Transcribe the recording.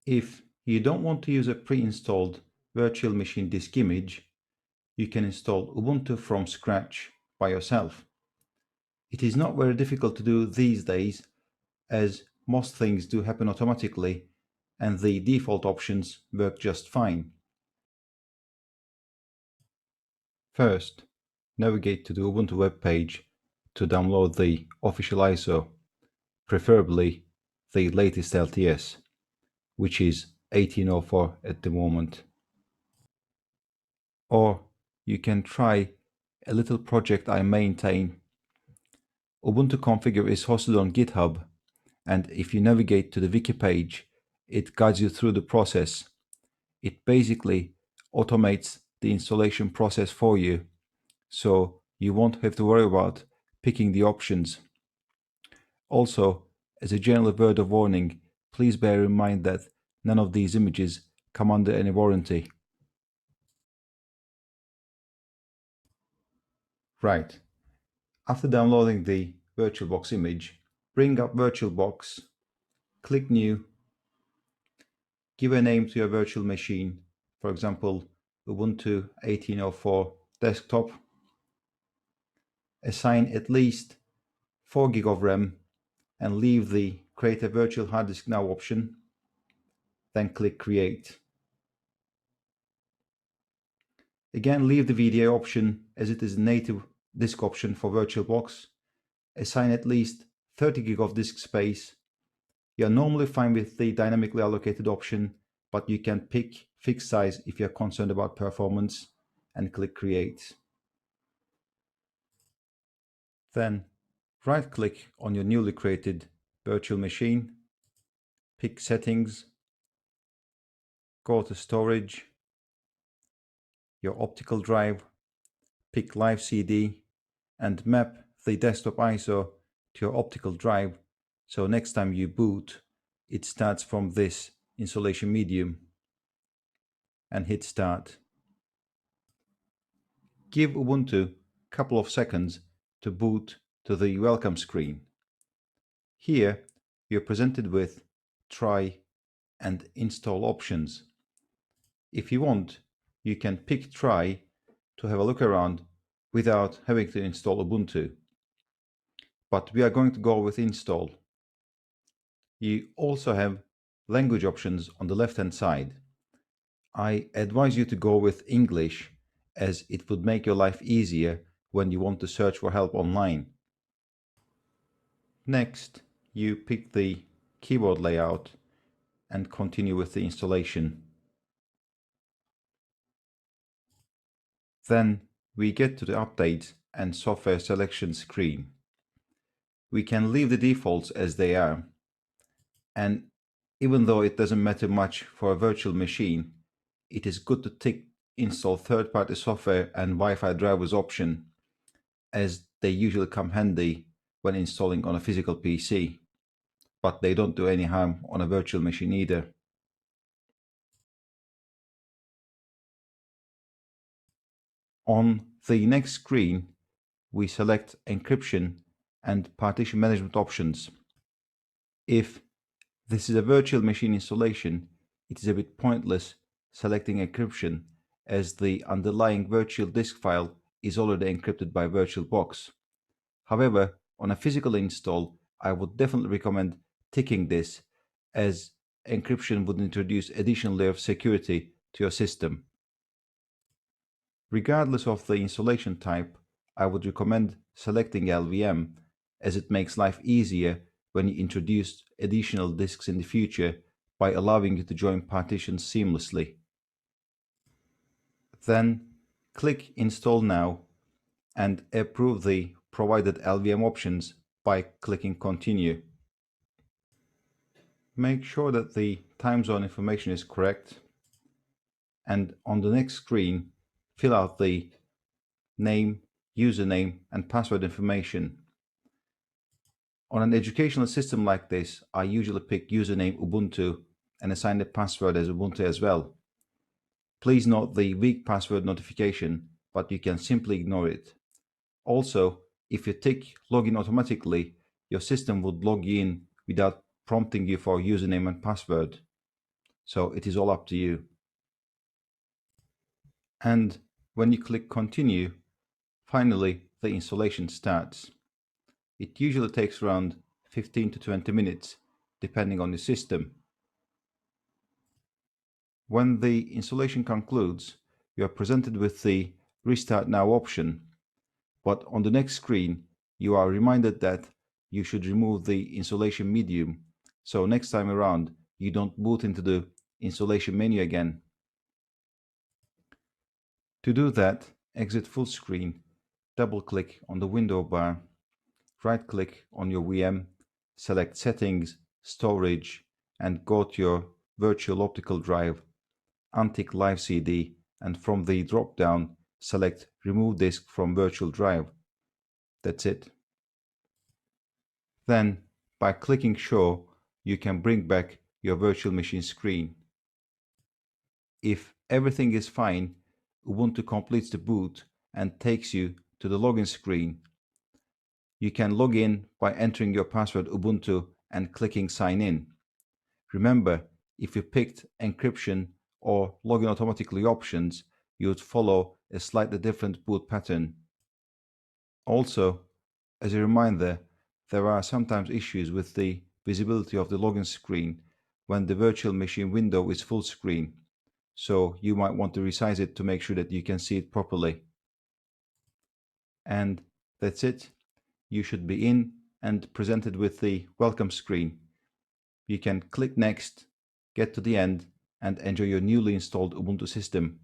If you don't want to use a pre-installed virtual machine disk image, you can install Ubuntu from scratch by yourself. It is not very difficult to do these days, as most things do happen automatically and the default options work just fine. First, navigate to the Ubuntu web page to download the official ISO, preferably the latest LTS, which is 1804 at the moment. Or you can try a little project I maintain. Ubuntu Configure is hosted on GitHub, and if you navigate to the wiki page, it guides you through the process. It basically automates the installation process for you, so you won't have to worry about picking the options. Also, as a general word of warning, please bear in mind that none of these images come under any warranty. Right. After downloading the VirtualBox image, bring up VirtualBox, click New, give a name to your virtual machine, for example, Ubuntu 1804 desktop, assign at least 4 GB of RAM and leave the Create a Virtual Hard Disk Now option, then click Create. Again, leave the VDA option as it is a native disk option for VirtualBox. Assign at least 30 GB of disk space. You are normally fine with the dynamically allocated option, but you can pick fixed size if you are concerned about performance, and click Create. Then right-click on your newly created virtual machine, pick Settings, go to Storage, your optical drive, pick Live CD, and map the desktop ISO to your optical drive, so next time you boot, it starts from this installation medium, and hit Start. Give Ubuntu a couple of seconds to boot to the welcome screen. Here you're presented with Try and Install options. If you want, you can pick Try to have a look around without having to install Ubuntu. But we are going to go with Install. You also have language options on the left-hand side. I advise you to go with English, as it would make your life easier when you want to search for help online. Next, you pick the keyboard layout and continue with the installation. Then we get to the Update and Software Selection screen. We can leave the defaults as they are, and even though it doesn't matter much for a virtual machine, it is good to tick Install third-party software and Wi-Fi drivers option, as they usually come handy when installing on a physical PC, but they don't do any harm on a virtual machine either. On the next screen, we select encryption and partition management options. If this is a virtual machine installation, it is a bit pointless selecting encryption, as the underlying virtual disk file is already encrypted by VirtualBox. However, on a physical install, I would definitely recommend ticking this, as encryption would introduce additional layer of security to your system. Regardless of the installation type, I would recommend selecting LVM, as it makes life easier when you introduce additional disks in the future by allowing you to join partitions seamlessly. Then click Install Now and approve the provided LVM options by clicking Continue. Make sure that the time zone information is correct, and on the next screen, fill out the name, username, and password information. On an educational system like this, I usually pick username Ubuntu and assign the password as Ubuntu as well. Please note the weak password notification, but you can simply ignore it. Also, if you tick Login automatically, your system would log you in without prompting you for username and password. so it is all up to you. And when you click continue, finally the installation starts. It usually takes around 15 to 20 minutes, depending on your system. When the installation concludes, you are presented with the Restart Now option, but on the next screen, you are reminded that you should remove the installation medium, so next time around, you don't boot into the installation menu again. To do that, exit full screen, double-click on the window bar, right-click on your VM, select Settings, Storage, and go to your virtual optical drive, untick Live CD, and from the drop-down, select Remove Disk from Virtual Drive. That's it. Then, by clicking Show, you can bring back your virtual machine screen. If everything is fine, Ubuntu completes the boot and takes you to the login screen. You can log in by entering your password Ubuntu and clicking Sign In. Remember, if you picked encryption or login automatically options, you would follow a slightly different boot pattern. Also, as a reminder, there are sometimes issues with the visibility of the login screen when the virtual machine window is full screen, so you might want to resize it to make sure that you can see it properly. And that's it. You should be in and presented with the welcome screen. You can click Next, get to the end, and enjoy your newly installed Ubuntu system.